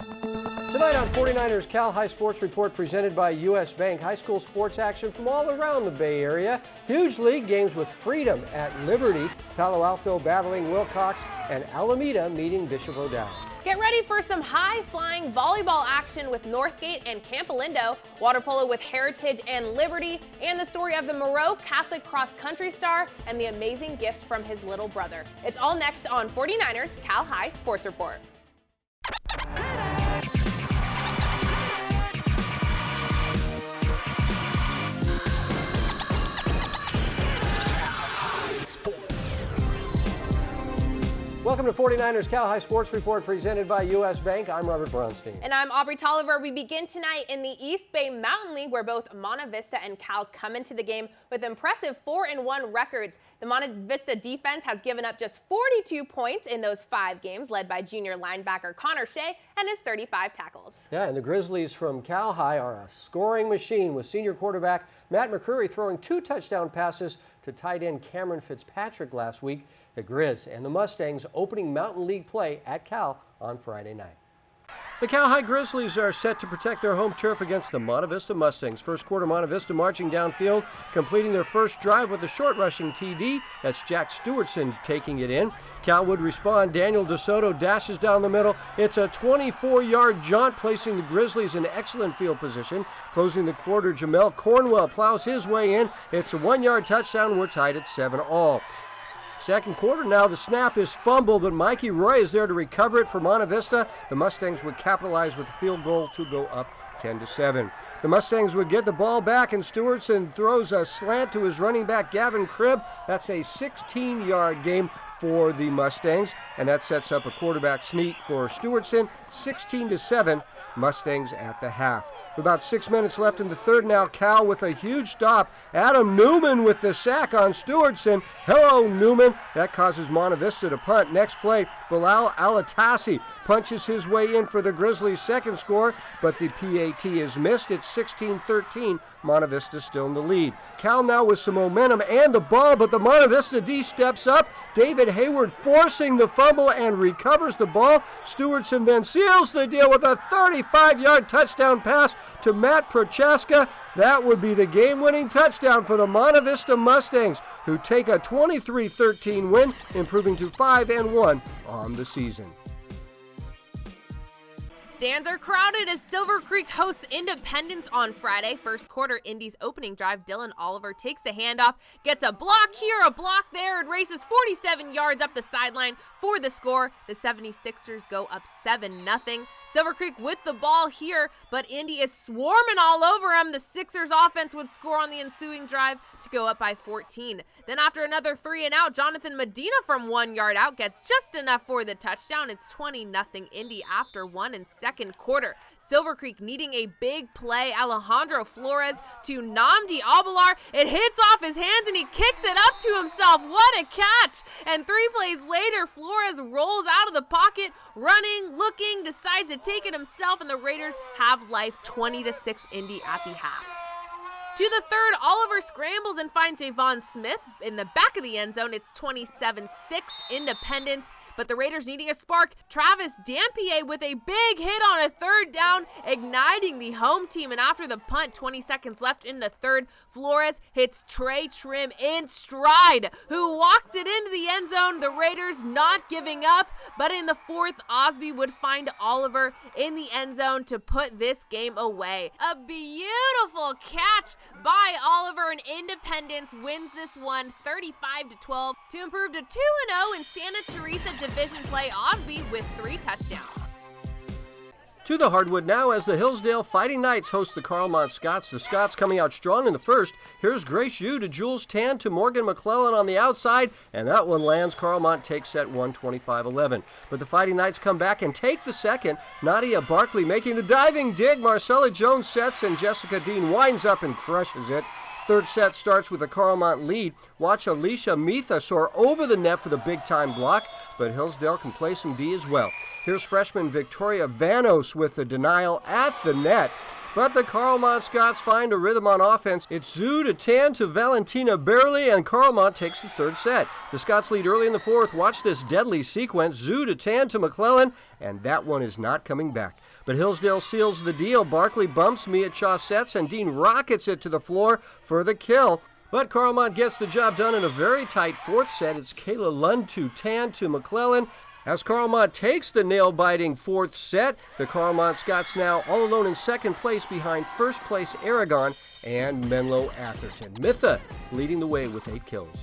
Tonight on 49ers Cal High Sports Report presented by U.S. Bank, high school sports action from all around the Bay Area. Huge league games with Freedom at Liberty, Palo Alto battling Wilcox, and Alameda meeting Bishop O'Dowd. Get ready for some high-flying volleyball action with Northgate and Camp Alindo, water polo with Heritage and Liberty, and the story of the Moreau Catholic cross-country star and the amazing gift from his little brother. It's all next on 49ers Cal High Sports Report. Welcome to 49ers Cal High Sports Report presented by U.S. Bank. I'm Robert Bronstein. And I'm Aubrey Tolliver. We begin tonight in the East Bay Mountain League, where both Monte Vista and Cal come into the game with impressive 4-1 records. The Monte Vista defense has given up just 42 points in those 5 games, led by junior linebacker Connor Shea and his 35 tackles. Yeah, and the Grizzlies from Cal High are a scoring machine, with senior quarterback Matt McCreary throwing 2 touchdown passes to tight end Cameron Fitzpatrick last week. The Grizz and the Mustangs opening Mountain League play at Cal on Friday night. The Cal High Grizzlies are set to protect their home turf against the Monte Vista Mustangs. First quarter, Monte Vista marching downfield, completing their first drive with a short rushing TD. That's Jack Stewartson taking it in. Cal would respond. Daniel DeSoto dashes down the middle. It's a 24-yard jaunt, placing the Grizzlies in excellent field position. Closing the quarter, Jamel Cornwell plows his way in. It's a 1-yard touchdown. We're tied at 7-all. Second quarter now, the snap is fumbled, but Mikey Roy is there to recover it for Monte Vista. The Mustangs would capitalize with a field goal to go up 10-7. The Mustangs would get the ball back, and Stewartson throws a slant to his running back, Gavin Cribb. That's a 16-yard game for the Mustangs, and that sets up a quarterback sneak for Stewartson. 16-7, Mustangs at the half. With about 6 minutes left in the third now, Cal with a huge stop. Adam Newman with the sack on Stewartson. Hello, Newman. That causes Monte Vista to punt. Next play, Bilal Alatasi punches his way in for the Grizzlies' second score, but the PAT is missed. It's 16-13. Monte Vista still in the lead. Cal now with some momentum and the ball, but the Monte Vista D steps up. David Hayward forcing the fumble and recovers the ball. Stewartson then seals the deal with a 35-yard touchdown pass to Matt Prochaska. That would be the game-winning touchdown for the Monte Vista Mustangs, who take a 23-13 win, improving to 5-1 on the season. Stands are crowded as Silver Creek hosts Independence on Friday. First quarter, Indy's opening drive, Dylan Oliver takes the handoff, gets a block here, a block there, and races 47 yards up the sideline for the score. The 76ers go up 7-0. Silver Creek with the ball here, but Indy is swarming all over him. The Sixers offense would score on the ensuing drive to go up by 14. Then after another 3-and-out, Jonathan Medina from 1 yard out gets just enough for the touchdown. It's 20-0 Indy after 1 in second quarter. Silver Creek needing a big play. Alejandro Flores to Namdi Abelar. It hits off his hands and he kicks it up to himself. What a catch! And 3 plays later, Flores rolls out of the pocket, running, looking, decides to take it himself, and the Raiders have life 20-6 Indy at the half. To the third, Oliver scrambles and finds Javon Smith in the back of the end zone. It's 27-6 Independence. But the Raiders needing a spark. Travis Dampier with a big hit on a third down, igniting the home team. And after the punt, 20 seconds left in the third, Flores hits Trey Trim in stride, who walks it into the end zone. The Raiders not giving up. But in the fourth, Osby would find Oliver in the end zone to put this game away. A beautiful catch by Oliver, and Independence wins this one 35-12 to improve to 2-0 in Santa Teresa Division play. Osby with 3 touchdowns. To the hardwood now as the Hillsdale Fighting Knights host the Carlmont Scots. The Scots coming out strong in the first. Here's Grace Yu to Jules Tan to Morgan McClellan on the outside, and that one lands. Carlmont takes set 1, 25-11. But the Fighting Knights come back and take the second. Nadia Barkley making the diving dig. Marcella Jones sets, and Jessica Dean winds up and crushes it. Third set starts with a Carlmont lead. Watch Alicia Mitha soar over the net for the big-time block, but Hillsdale can play some D as well. Here's freshman Victoria Vanos with the denial at the net. but the Carlmont Scots find a rhythm on offense. It's Zoo to 10 to Valentina Burley, and Carlmont takes the third set. The Scots lead early in the fourth. Watch this deadly sequence. Zoo to 10 to McClellan, and that one is not coming back. But Hillsdale seals the deal. Barkley bumps Mia Chaussets, and Dean rockets it to the floor for the kill. But Carlmont gets the job done in a very tight fourth set. It's Kayla Lund to 10 to McClellan. As Carlmont takes the nail-biting fourth set, the Carlmont Scots now all alone in second place behind first place Aragon and Menlo Atherton. Mitha leading the way with 8 kills.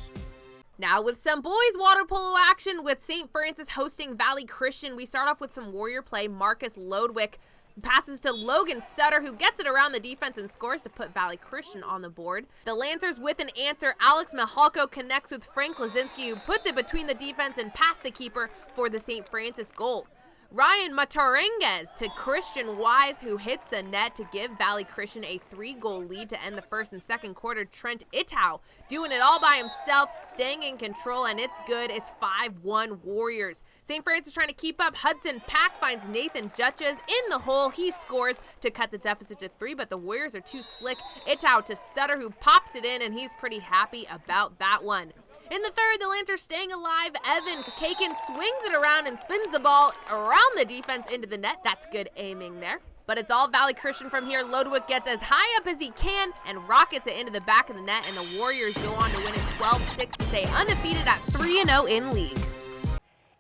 Now with some boys water polo action with St. Francis hosting Valley Christian. We start off with some Warrior play. Marcus Lodwick passes to Logan Sutter, who gets it around the defense and scores to put Valley Christian on the board. The Lancers with an answer. Alex Mihalko connects with Frank Lazinski, who puts it between the defense and past the keeper for the St. Francis goal. Ryan Matarenguez to Christian Wise, who hits the net to give Valley Christian a 3-goal lead to end the first and second quarter. Trent Itau doing it all by himself, staying in control, and it's good. It's 5-1 Warriors. St. Francis trying to keep up. Hudson Pack finds Nathan Jutches in the hole. He scores to cut the deficit to 3, but the Warriors are too slick. Itau to Sutter, who pops it in, and he's pretty happy about that one. In the third, the Lancers staying alive. Evan Kakin swings it around and spins the ball around the defense into the net. That's good aiming there. But it's all Valley Christian from here. Lodwick gets as high up as he can and rockets it into the back of the net, and the Warriors go on to win it 12-6 to stay undefeated at 3-0 in league.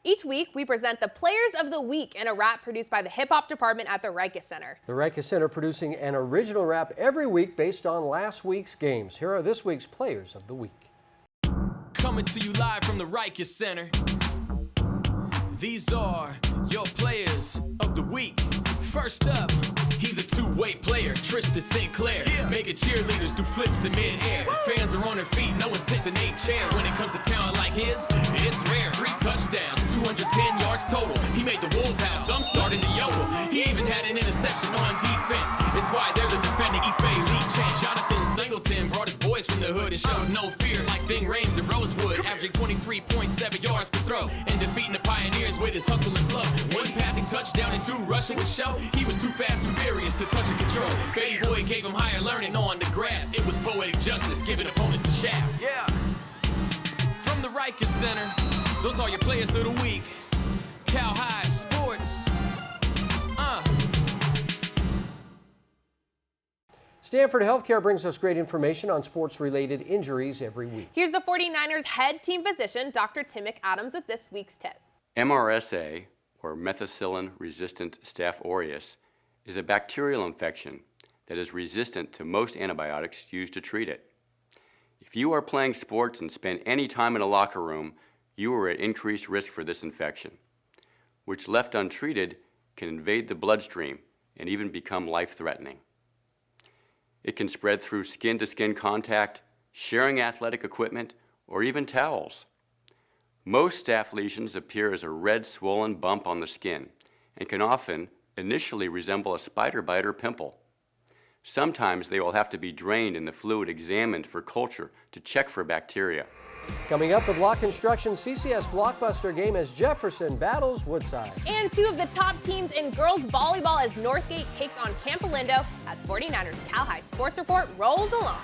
Each week, we present the Players of the Week in a rap produced by the Hip Hop Department at the Rikus Center. The Rikus Center producing an original rap every week based on last week's games. Here are this week's Players of the Week. Coming to you live from the Rikus Center. These are your Players of the Week. First up, he's a two-way player, Tristan Sinclair. Making cheerleaders do flips in mid-air. Fans are on their feet, no one sits in a chair. When it comes to talent like his, it's rare. 3 touchdowns, 210 yards total. He made the Wolves house, some starting to yodel. He even had an interception on defense. It's why they're the defending East Bay League champ. Jonathan Singleton brought his boys from the hood and showed no fear like Thing Rains and Rosewood, averaging 23.7 yards per throw and defeating the Pioneers with his hustle and flow. 1 passing touchdown and 2 rushing with show. He was too fast, too furious to touch and control. Baby boy gave him higher learning on the grass. It was poetic justice, giving opponents the shaft. Yeah. From the Rikus Center, those are your Players of the Week. Cal High Sports. Stanford Healthcare brings us great information on sports-related injuries every week. Here's the 49ers head team physician, Dr. Tim McAdams, with this week's tip. MRSA, or methicillin-resistant Staph aureus, is a bacterial infection that is resistant to most antibiotics used to treat it. If you are playing sports and spend any time in a locker room, you are at increased risk for this infection, which left untreated can invade the bloodstream and even become life-threatening. It can spread through skin-to-skin contact, sharing athletic equipment, or even towels. Most staph lesions appear as a red swollen bump on the skin and can often initially resemble a spider bite or pimple. Sometimes they will have to be drained and the fluid examined for culture to check for bacteria. Coming up, the Block Construction CCS Blockbuster game as Jefferson battles Woodside. And 2 of the top teams in girls volleyball as Northgate takes on Campolindo as 49ers Cal High Sports Report rolls along.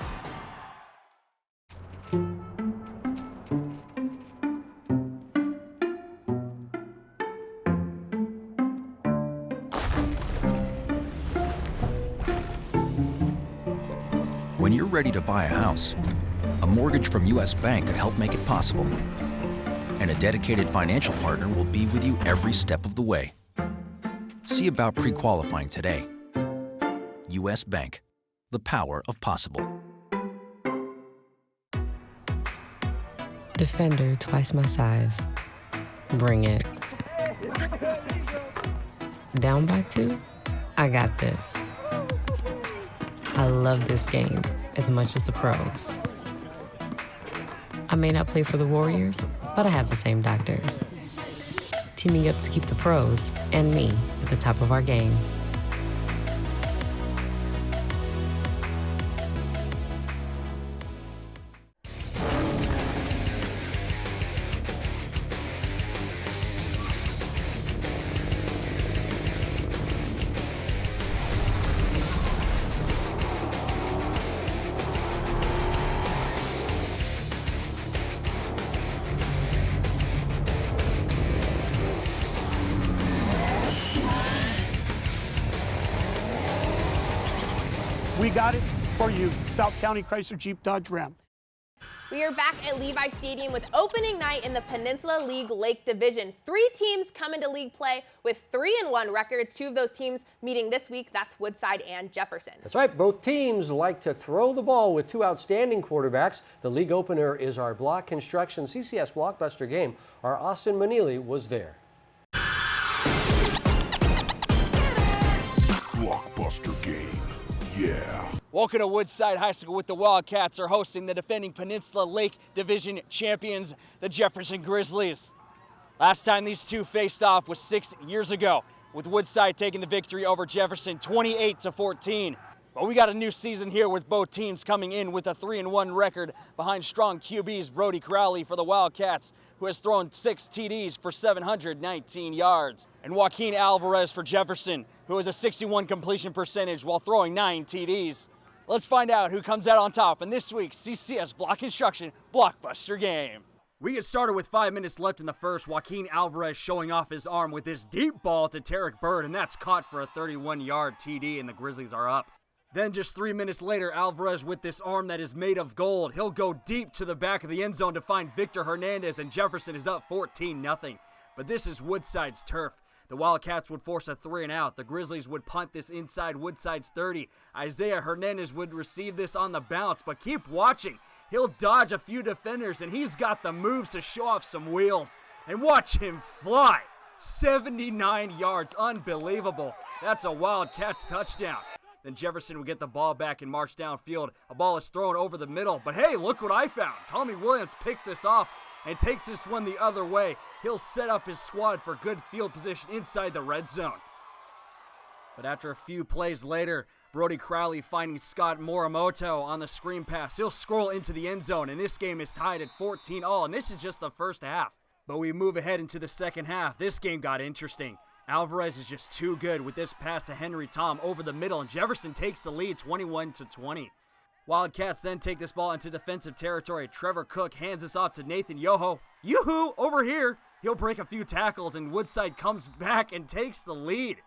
When you're ready to buy a house, a mortgage from U.S. Bank could help make it possible. And a dedicated financial partner will be with you every step of the way. See about pre-qualifying today. U.S. Bank, the power of possible. Defender twice my size. Bring it. Down by 2? I got this. I love this game as much as the pros. I may not play for the Warriors, but I have the same doctors. Teaming up to keep the pros and me at the top of our game. We got it for you, South County Chrysler Jeep Dodge Ram. We are back at Levi Stadium with opening night in the Peninsula League Lake Division. 3 teams come into league play with 3-1 records. 2 of those teams meeting this week. That's Woodside and Jefferson. That's right. Both teams like to throw the ball with 2 outstanding quarterbacks. The league opener is our Block Construction CCS Blockbuster game. Our Austin Manili was there. Blockbuster game, yeah. Welcome to Woodside High School with the Wildcats are hosting the defending Peninsula Lake Division champions, the Jefferson Grizzlies. Last time these two faced off was 6 years ago, with Woodside taking the victory over Jefferson 28-14. But we got a new season here with both teams coming in with a 3-1 record behind strong QBs Brody Crowley for the Wildcats, who has thrown 6 TDs for 719 yards, and Joaquin Alvarez for Jefferson, who has a 61 completion percentage while throwing 9 TDs. Let's find out who comes out on top in this week's CCS Block Construction Blockbuster game. We get started with 5 minutes left in the first. Joaquin Alvarez showing off his arm with this deep ball to Tarek Bird, and that's caught for a 31-yard TD, and the Grizzlies are up. Then just 3 minutes later, Alvarez with this arm that is made of gold. He'll go deep to the back of the end zone to find Victor Hernandez, and Jefferson is up 14-0. But this is Woodside's turf. The Wildcats would force a 3-and-out. The Grizzlies would punt this inside Woodside's 30. Isaiah Hernandez would receive this on the bounce, but keep watching. He'll dodge a few defenders, and he's got the moves to show off some wheels. And watch him fly. 79 yards, unbelievable. That's a Wildcats touchdown. Then Jefferson would get the ball back and march downfield. A ball is thrown over the middle, but hey, look what I found. Tommy Williams picks this off and takes this one the other way. He'll set up his squad for good field position inside the red zone. But after a few plays later, Brody Crowley finding Scott Morimoto on the screen pass. He'll scroll into the end zone, and this game is tied at 14-all, and this is just the first half. But we move ahead into the second half. This game got interesting. Alvarez is just too good with this pass to Henry Tom over the middle, and Jefferson takes the lead 21-20. Wildcats then take this ball into defensive territory. Trevor Cook hands this off to Nathan Yoho. Yoo-hoo, over here. He'll break a few tackles, and Woodside comes back and takes the lead.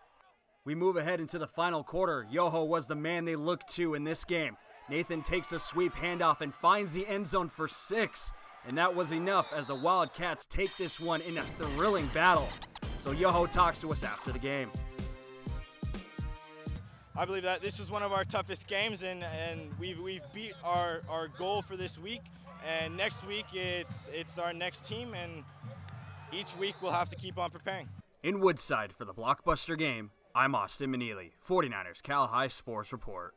We move ahead into the final quarter. Yoho was the man they looked to in this game. Nathan takes a sweep handoff and finds the end zone for 6. And that was enough as the Wildcats take this one in a thrilling battle. So Yoho talks to us after the game. I believe that this is one of our toughest games, and we've beat our goal for this week. And next week it's our next team, and each week we'll have to keep on preparing. In Woodside for the Blockbuster game, I'm Austin Manili, 49ers Cal High Sports Report.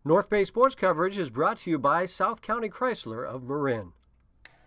North Bay Sports coverage is brought to you by South County Chrysler of Marin.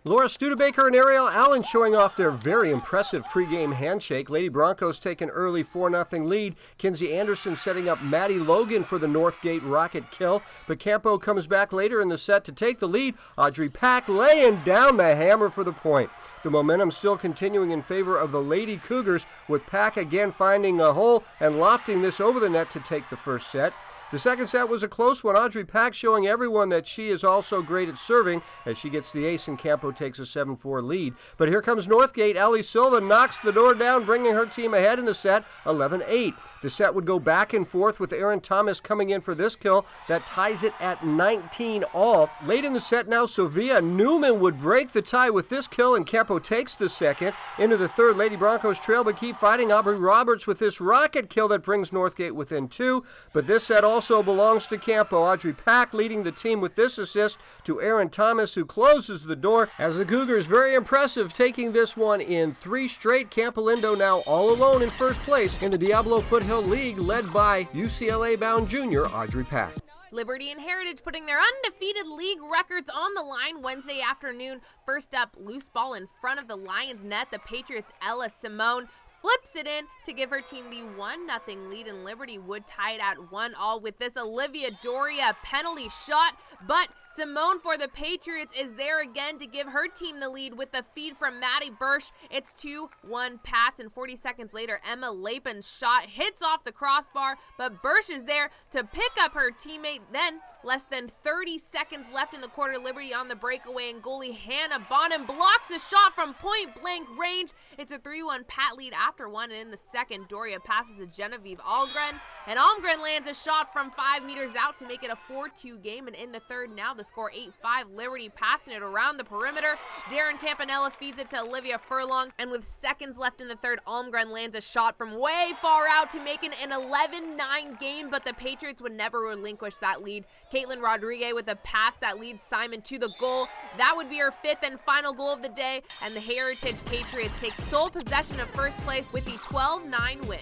Laura Studebaker and Ariel Allen showing off their very impressive pregame handshake. Lady Broncos take an early 4-0 lead. Kinsey Anderson setting up Maddie Logan for the Northgate Rocket kill. But Campo comes back later in the set to take the lead. Audrey Pack laying down the hammer for the point. The momentum still continuing in favor of the Lady Cougars, with Pack again finding a hole and lofting this over the net to take the first set. The second set was a close one. Audrey Pack showing everyone that she is also great at serving as she gets the ace and Campo takes a 7-4 lead. But here comes Northgate. Ellie Silva knocks the door down, bringing her team ahead in the set, 11-8. The set would go back and forth with Aaron Thomas coming in for this kill. That ties it at 19-all. Late in the set now, Sylvia Newman would break the tie with this kill, and Campo takes the second. Into the third, Lady Broncos trail but keep fighting. Aubrey Roberts with this rocket kill that brings Northgate within 2. But this set also belongs to Campo. Audrey Pack leading the team with this assist to Aaron Thomas, who closes the door as the Cougars, very impressive, taking this one in 3 straight. Campolindo now all alone in first place in the Diablo Foothill League, led by UCLA-bound junior Audrey Pack. Liberty and Heritage putting their undefeated league records on the line Wednesday afternoon. First up, loose ball in front of the Lions net. The Patriots' Ella Simone flips it in to give her team the 1-0 lead, and Liberty would tie it at 1-all with this Olivia Doria penalty shot. But Simone for the Patriots is there again to give her team the lead with the feed from Maddie Bursch. It's 2-1 Pats, and 40 seconds later, Emma Lapin's shot hits off the crossbar, but Bursch is there to pick up her teammate. Then, less than 30 seconds left in the quarter, Liberty on the breakaway, and goalie Hannah Bonham blocks the shot from point-blank range. It's a 3-1 Pat lead after one, and in the second, Doria passes to Genevieve Almgren, and Almgren lands a shot from 5 meters out to make it a 4-2 game, and in the third now the score 8-5, Liberty passing it around the perimeter. Darren Campanella feeds it to Olivia Furlong, and with seconds left in the third, Almgren lands a shot from way far out to make it an 11-9 game, but the Patriots would never relinquish that lead. Caitlin Rodriguez with a pass that leads Simon to the goal. That would be her 5th and final goal of the day, and the Heritage Patriots take sole possession of first place with the 12-9 win.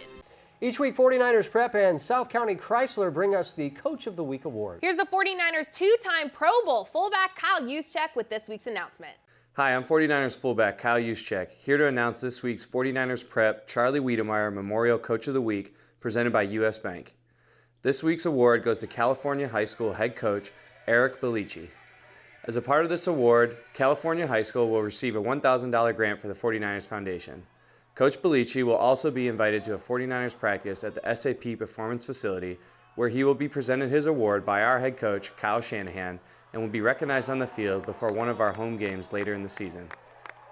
Each week, 49ers Prep and South County Chrysler bring us the Coach of the Week award. Here's the 49ers two-time Pro Bowl fullback Kyle Juszczyk with this week's announcement. Hi, I'm 49ers fullback Kyle Juszczyk, here to announce this week's 49ers Prep Charlie Wiedemeyer Memorial Coach of the Week, presented by U.S. Bank. This week's award goes to California High School head coach Eric Bellici. As a part of this award, California High School will receive a $1,000 grant for the 49ers Foundation. Coach Bellici will also be invited to a 49ers practice at the SAP Performance Facility, where he will be presented his award by our head coach, Kyle Shanahan, and will be recognized on the field before one of our home games later in the season.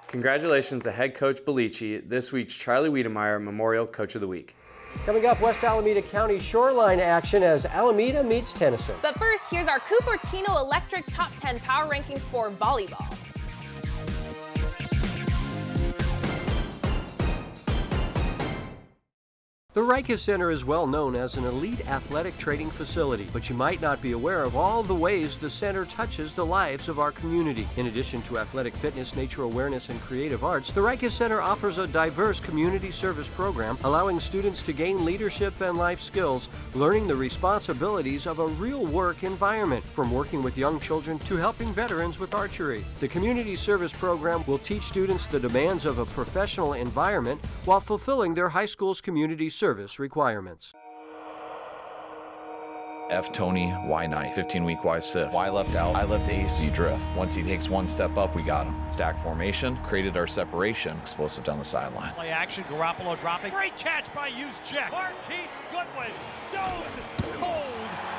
Congratulations to head coach Bellici, this week's Charlie Wiedemeyer Memorial Coach of the Week. Coming up, West Alameda County Shoreline action as Alameda meets Tennyson. But first, here's our Cupertino Electric Top 10 Power Rankings for volleyball. The Rikus Center is well known as an elite athletic training facility, but you might not be aware of all the ways the center touches the lives of our community. In addition to athletic fitness, nature awareness, and creative arts, the Rikus Center offers a diverse community service program allowing students to gain leadership and life skills, learning the responsibilities of a real work environment, from working with young children to helping veterans with archery. The community service program will teach students the demands of a professional environment while fulfilling their high school's community service requirements. F Tony, Y knife, 15-week Y sift, Y left out, I left ace, C drift. Once he takes one step up, we got him. Stack formation, created our separation, explosive down the sideline. Play action, Garoppolo dropping. Great catch by Juszczyk. Marquise Goodwin, stone cold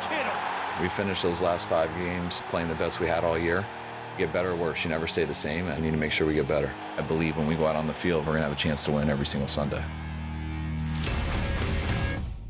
Kittle. We finished those last 5 games playing the best we had all year. Get better or worse, you never stay the same, and we need to make sure we get better. I believe when we go out on the field, we're gonna have a chance to win every single Sunday.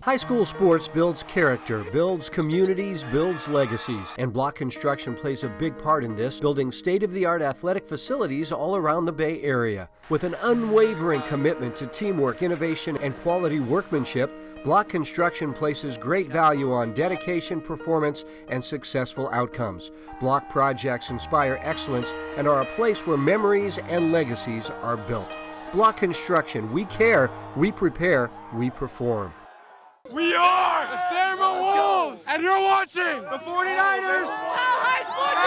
High school sports builds character, builds communities, builds legacies, and Block Construction plays a big part in this, building state-of-the-art athletic facilities all around the Bay Area. With an unwavering commitment to teamwork, innovation, and quality workmanship, Block Construction places great value on dedication, performance, and successful outcomes. Block projects inspire excellence and are a place where memories and legacies are built. Block Construction, we care, we prepare, we perform. We are the Cinnamon Wolves, and you're watching the 49ers High Sports.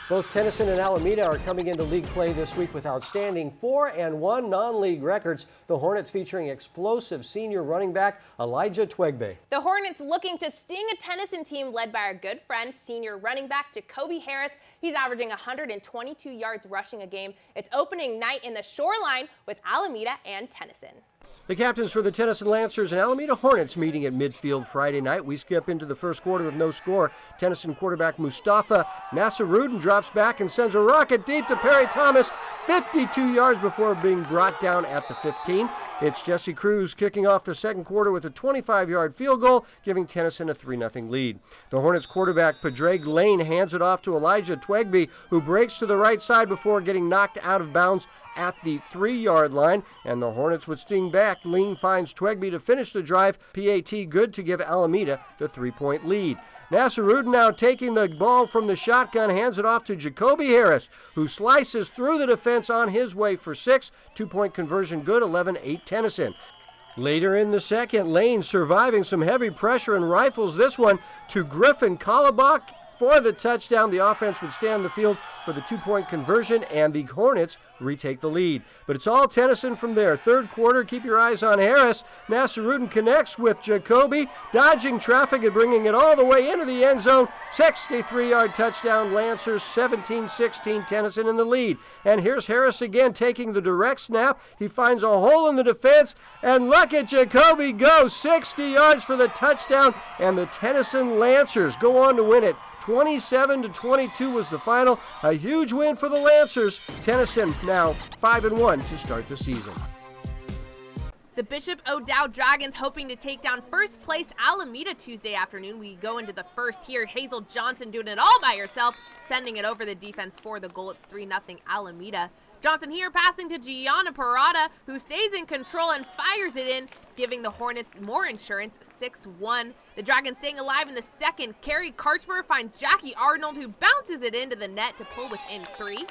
Both Tennyson and Alameda are coming into league play this week with outstanding 4-1 non-league records. The Hornets featuring explosive senior running back Elijah Twegbe. The Hornets looking to sting a Tennyson team led by our good friend, senior running back Jacoby Harris. He's averaging 122 yards rushing a game. It's opening night in the Shoreline with Alameda and Tennyson. The captains for the Tennyson Lancers and Alameda Hornets meeting at midfield Friday night. We skip into the first quarter with no score. Tennyson quarterback Mustafa Nasarudin drops back and sends a rocket deep to Perry Thomas, 52 yards before being brought down at the 15. It's Jesse Cruz kicking off the second quarter with a 25-yard field goal, giving Tennyson a 3-0 lead. The Hornets quarterback Padraig Lane hands it off to Elijah Twegbe, who breaks to the right side before getting knocked out of bounds at the 3-yard line, and the Hornets would sting back. Lane finds Twegbe to finish the drive. PAT good to give Alameda the 3-point lead. Nasarudin now taking the ball from the shotgun, hands it off to Jacoby Harris, who slices through the defense on his way for 6. 2-point conversion good, 11-8 Tennyson. Later in the second, Lane surviving some heavy pressure and rifles this one to Griffin Kolobach for the touchdown. The offense would stay on the field for the 2-point conversion, and the Hornets retake the lead. But it's all Tennyson from there. Third quarter, keep your eyes on Harris. Nasarudin connects with Jacoby, dodging traffic and bringing it all the way into the end zone. 63-yard touchdown, Lancers 17-16, Tennyson in the lead. And here's Harris again taking the direct snap. He finds a hole in the defense, and look at Jacoby go, 60 yards for the touchdown, and the Tennyson Lancers go on to win it 27-22 was the final. A huge win for the Lancers. Tennyson now 5-1 to start the season. The Bishop O'Dowd Dragons hoping to take down first place Alameda Tuesday afternoon. We go into the first here. Hazel Johnson doing it all by herself, sending it over the defense for the goal. It's 3-0 Alameda. Johnson here passing to Gianna Parada, who stays in control and fires it in, giving the Hornets more insurance, 6-1. The Dragons staying alive in the second. Carrie Karchmer finds Jackie Arnold, who bounces it into the net to pull within 3.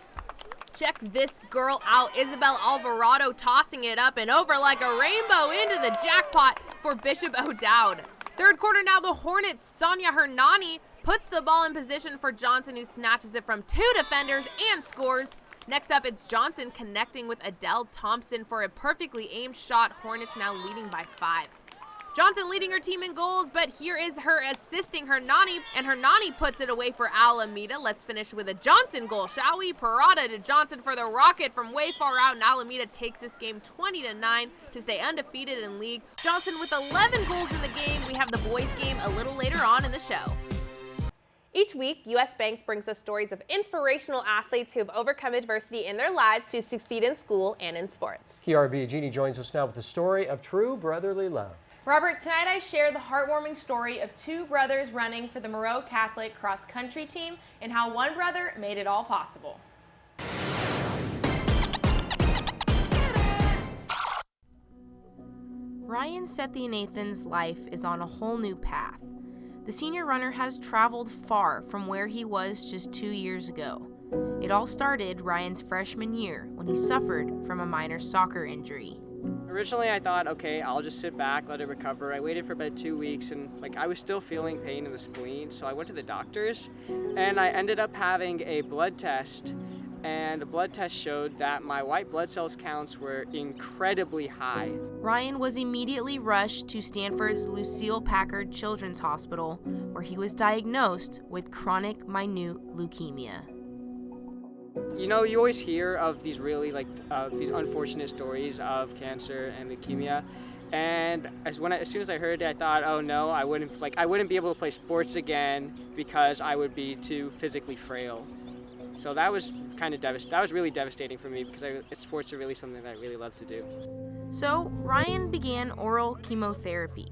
Check this girl out. Isabel Alvarado tossing it up and over like a rainbow into the jackpot for Bishop O'Dowd. Third quarter now, the Hornets' Sonia Hernani puts the ball in position for Johnson, who snatches it from 2 defenders and scores. Next up, it's Johnson connecting with Adele Thompson for a perfectly aimed shot. Hornets now leading by 5. Johnson leading her team in goals, but here is her assisting Hernani, and Hernani puts it away for Alameda. Let's finish with a Johnson goal, shall we? Parada to Johnson for the Rocket from way far out, and Alameda takes this game 20-9 to stay undefeated in league. Johnson with 11 goals in the game. We have the boys game a little later on in the show. Each week, U.S. Bank brings us stories of inspirational athletes who have overcome adversity in their lives to succeed in school and in sports. PRB Jeannie joins us now with the story of true brotherly love. Robert, tonight I share the heartwarming story of 2 brothers running for the Moreau Catholic cross-country team and how one brother made it all possible. Ryan Sethianathan's life is on a whole new path. The senior runner has traveled far from where he was just 2 years ago. It all started Ryan's freshman year when he suffered from a minor soccer injury. Originally I thought, okay, I'll just sit back, let it recover. I waited for about 2 weeks and I was still feeling pain in the spleen, so I went to the doctors and I ended up having a blood test, and the blood test showed that my white blood cells counts were incredibly high. Ryan was immediately rushed to Stanford's Lucile Packard Children's Hospital, where he was diagnosed with chronic minute leukemia. You know, you always hear of these really these unfortunate stories of cancer and leukemia, and as soon as I heard it, I thought, oh no, I wouldn't be able to play sports again because I would be too physically frail. So that was really devastating for me because sports are really something that I really love to do. So Ryan began oral chemotherapy.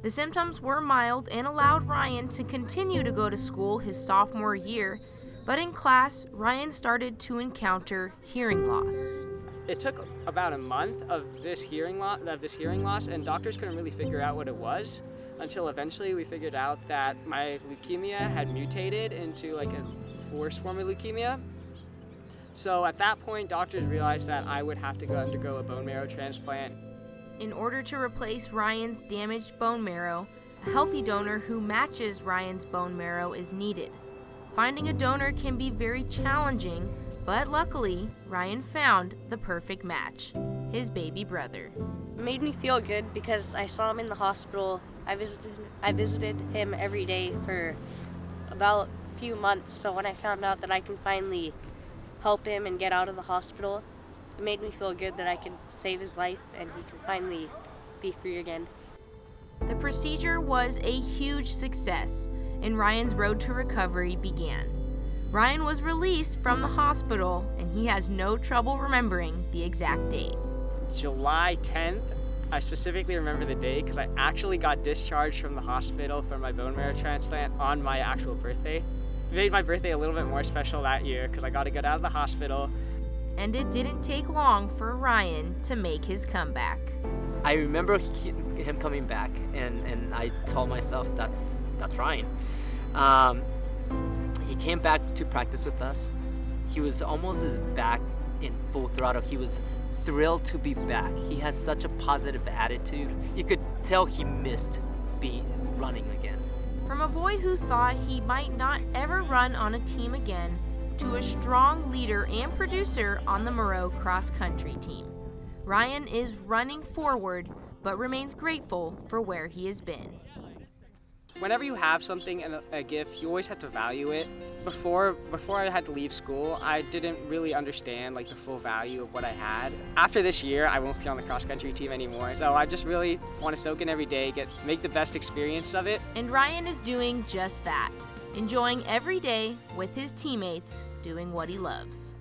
The symptoms were mild and allowed Ryan to continue to go to school his sophomore year. But in class, Ryan started to encounter hearing loss. It took about a month of this hearing loss, and doctors couldn't really figure out what it was until eventually we figured out that my leukemia had mutated into a worse form of leukemia. So at that point, doctors realized that I would have to go undergo a bone marrow transplant. In order to replace Ryan's damaged bone marrow, a healthy donor who matches Ryan's bone marrow is needed. Finding a donor can be very challenging, but luckily, Ryan found the perfect match, his baby brother. It made me feel good because I saw him in the hospital. I visited him every day for about a few months, so when I found out that I can finally help him and get out of the hospital, it made me feel good that I could save his life and he can finally be free again. The procedure was a huge success, and Ryan's road to recovery began. Ryan was released from the hospital, and he has no trouble remembering the exact date. July 10th, I specifically remember the date because I actually got discharged from the hospital for my bone marrow transplant on my actual birthday. It made my birthday a little bit more special that year because I got to get out of the hospital. And it didn't take long for Ryan to make his comeback. I remember him coming back, and I told myself, that's Ryan. He came back to practice with us. He was almost back in full throttle. He was thrilled to be back. He has such a positive attitude. You could tell he missed running again. From a boy who thought he might not ever run on a team again, to a strong leader and producer on the Moreau cross-country team, Ryan is running forward, but remains grateful for where he has been. Whenever you have something and a gift, you always have to value it. Before I had to leave school, I didn't really understand the full value of what I had. After this year, I won't be on the cross-country team anymore, so I just really want to soak in every day, make the best experience of it. And Ryan is doing just that. enjoying every day with his teammates, doing what he loves.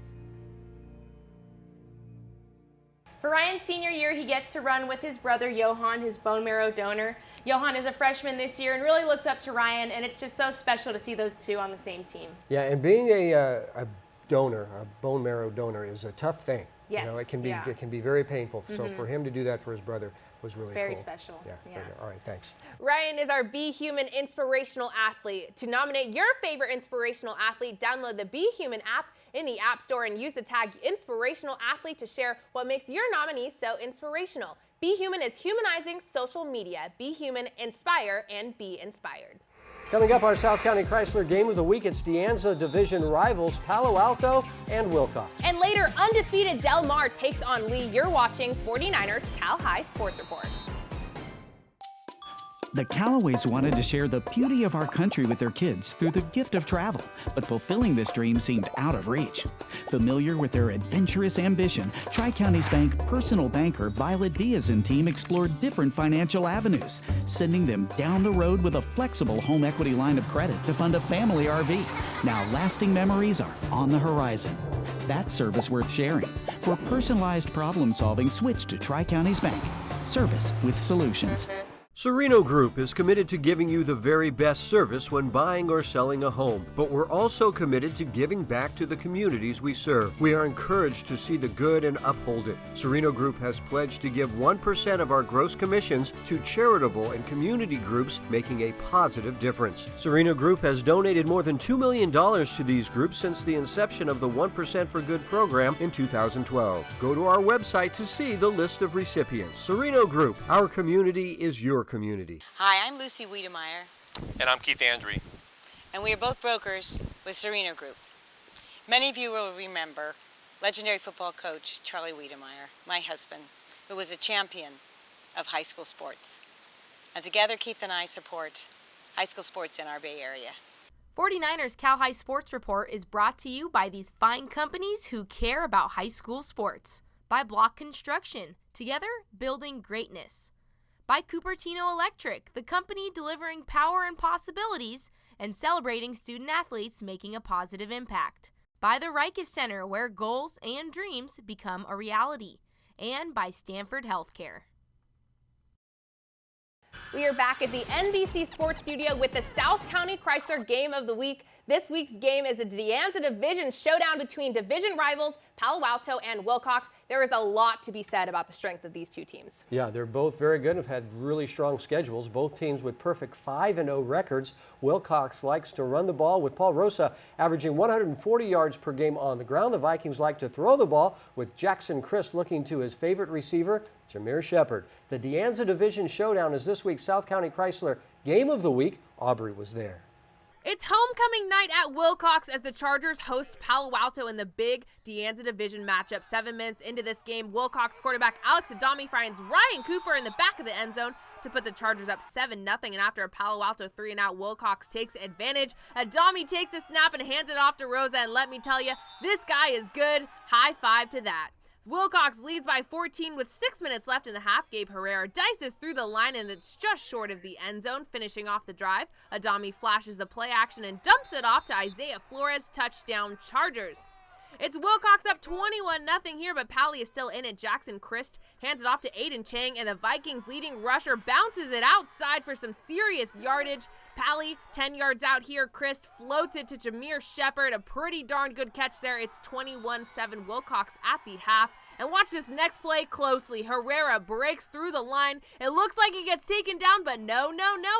For Ryan's senior year, he gets to run with his brother Johan, his bone marrow donor. Johan is a freshman this year and really looks up to Ryan, and it's just so special to see those two on the same team. Yeah, and being a donor, a bone marrow donor, is a tough thing. Yes, you know, it can be yeah. it can be very painful. So for him to do that for his brother was really Very cool. special. Yeah. Very good. All right, thanks. Ryan is our Be Human Inspirational Athlete. To nominate your favorite inspirational athlete, download the Be Human app in the App Store and use the tag Inspirational Athlete to share what makes your nominee so inspirational. Be Human is humanizing social media. Be Human, inspire, and be inspired. Coming up, our South County Chrysler Game of the Week, it's De Anza Division rivals Palo Alto and Wilcox. And later, undefeated Del Mar takes on Lee. You're watching 49ers Cal High Sports Report. The Callaways wanted to share the beauty of our country with their kids through the gift of travel, but fulfilling this dream seemed out of reach. Familiar with their adventurous ambition, Tri-Counties Bank personal banker Violet Diaz and team explored different financial avenues, sending them down the road with a flexible home equity line of credit to fund a family RV. Now lasting memories are on the horizon. That's service worth sharing. For personalized problem solving, switch to Tri-Counties Bank. Service with solutions. Serino Group is committed to giving you the very best service when buying or selling a home, but we're also committed to giving back to the communities we serve. We are encouraged to see the good and uphold it. Serino Group has pledged to give 1% of our gross commissions to charitable and community groups making a positive difference. Serino Group has donated more than $2 million to these groups since the inception of the 1% for Good program in 2012. Go to our website to see the list of recipients. Serino Group, our community is your community. Hi, I'm Lucy Wiedemeyer. And I'm Keith Andrew. And we are both brokers with Serino Group. Many of you will remember legendary football coach Charlie Wiedemeyer, my husband, who was a champion of high school sports. And together, Keith and I support high school sports in our Bay Area. 49ers Cal High Sports Report is brought to you by these fine companies who care about high school sports. By Block Construction, together building greatness. By Cupertino Electric, the company delivering power and possibilities and celebrating student athletes making a positive impact. By the Rikes Center, where goals and dreams become a reality. And by Stanford Healthcare. We are back at the NBC Sports Studio with the South County Chrysler Game of the Week. This week's game is a De Anza Division showdown between division rivals Palo Alto and Wilcox. There is a lot to be said about the strength of these two teams. Yeah, they're both very good, have had really strong schedules. Both teams with perfect 5-0 records. Wilcox likes to run the ball with Paul Rosa averaging 140 yards per game on the ground. The Vikings like to throw the ball with Jackson Christ looking to his favorite receiver, Jameer Shepard. The De Anza Division showdown is this week's South County Chrysler Game of the Week. Aubrey was there. It's homecoming night at Wilcox as the Chargers host Palo Alto in the big De Anza Division matchup. 7 minutes into this game, Wilcox quarterback Alex Adami finds Ryan Cooper in the back of the end zone to put the Chargers up 7-0. And after a Palo Alto 3-and-out, Wilcox takes advantage. Adami takes the snap and hands it off to Rosa, and let me tell you, this guy is good. High five to that. Wilcox leads by 14 with 6 minutes left in the half. Gabe Herrera dices through the line and it's just short of the end zone, finishing off the drive. Adami flashes the play action and dumps it off to Isaiah Flores. Touchdown Chargers. It's Wilcox up 21-0 here, but Pally is still in it. Jackson Christ hands it off to Aiden Chang, and the Vikings' leading rusher bounces it outside for some serious yardage. Pally 10 yards out here. Christ floats it to Jameer Shepard. A pretty darn good catch there. It's 21-7 Wilcox at the half. And watch this next play closely. Herrera breaks through the line. It looks like he gets taken down, but no.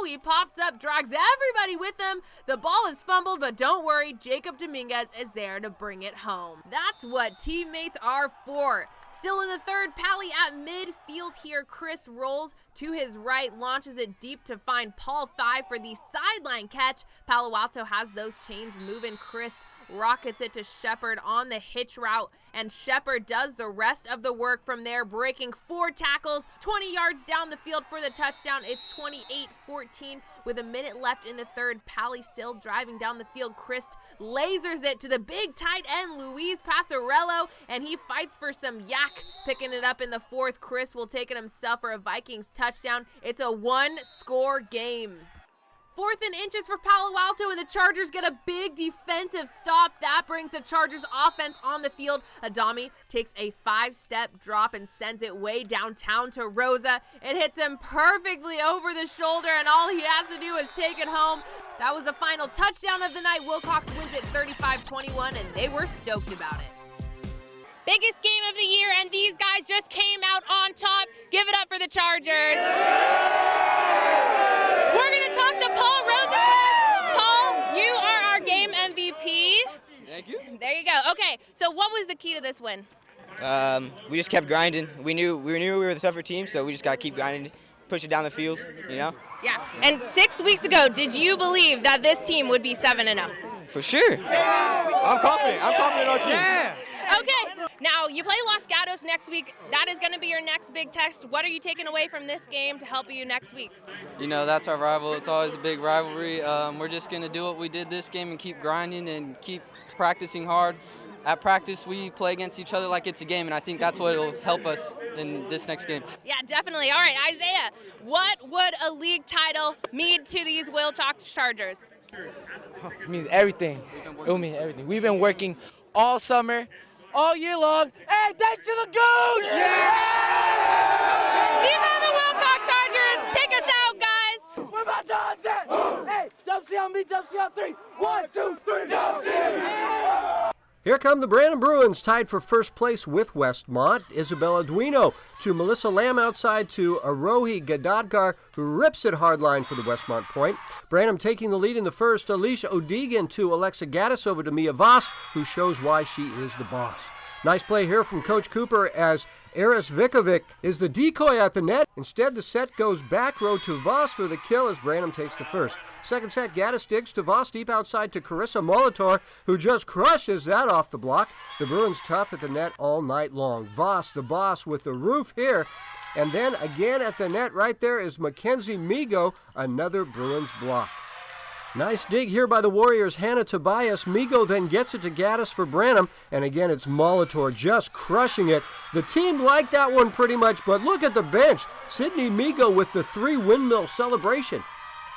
He pops up, drags everybody with him. The ball is fumbled, but don't worry. Jacob Dominguez is there to bring it home. That's what teammates are for. Still in the third, Pally at midfield here. Chris rolls to his right, launches it deep to find Paul Thigh for the sideline catch. Palo Alto has those chains moving. Chris rockets it to Shepard on the hitch route, and Shepard does the rest of the work from there, breaking 4 tackles, 20 yards down the field for the touchdown. It's 28-14 with a minute left in the third. Pally still driving down the field. Christ lasers it to the big tight end, Luis Passarello, and he fights for some yak, picking it up in the fourth. Chris will take it himself for a Vikings touchdown. It's a 1-score game. 4th and inches for Palo Alto, and the Chargers get a big defensive stop. That brings the Chargers offense on the field. Adami takes a 5-step drop and sends it way downtown to Rosa. It hits him perfectly over the shoulder, and all he has to do is take it home. That was the final touchdown of the night. Wilcox wins it 35-21, and they were stoked about it. Biggest game of the year, and these guys just came out on top. Give it up for the Chargers. We're going to talk to Paul Rosa. Paul, you are our game MVP. Thank you. There you go. Okay, so what was the key to this win? We just kept grinding. We knew we were the tougher team, so we just got to keep grinding, push it down the field, you know? Yeah, and 6 weeks ago, did you believe that this team would be 7-0? For sure. I'm confident. I'm confident in our team. Yeah. Okay, now you play Los Gatos next week. That is going to be your next big test. What are you taking away from this game to help you next week? You know, that's our rival. It's always a big rivalry. We're just going to do what we did this game and keep grinding and keep practicing hard. At practice, we play against each other like it's a game, and I think that's what will help us in this next game. Yeah, definitely. All right, Isaiah, what would a league title mean to these Wilcox Chargers? It means everything. It will mean everything. We've been working all summer, all year long, and thanks to the Goons! Yeah! These are the Wilcox Chargers. Take us out, guys. Where my dogs at? Hey, double C on me, double C on 3. 1, 2, 3, double C! Here come the Branham Bruins, tied for first place with Westmont. Isabella Duino to Melissa Lamb outside to Arohi Gadadkar, who rips it hardline for the Westmont point. Branham taking the lead in the first. Alicia O'Deegan to Alexa Gaddis over to Mia Voss, who shows why she is the boss. Nice play here from Coach Cooper as Eris Vikovic is the decoy at the net. Instead, the set goes back row to Voss for the kill as Branham takes the first. Second set, Gaddis digs to Voss deep outside to Carissa Molitor, who just crushes that off the block. The Bruins tough at the net all night long. Voss, the boss, with the roof here. And then again at the net right there is Mackenzie Migo, another Bruins block. Nice dig here by the Warriors' Hannah Tobias. Migo then gets it to Gaddis for Branham, and again it's Molitor just crushing it. The team liked that one pretty much, but look at the bench. Sydney Migo with the 3 windmill celebration.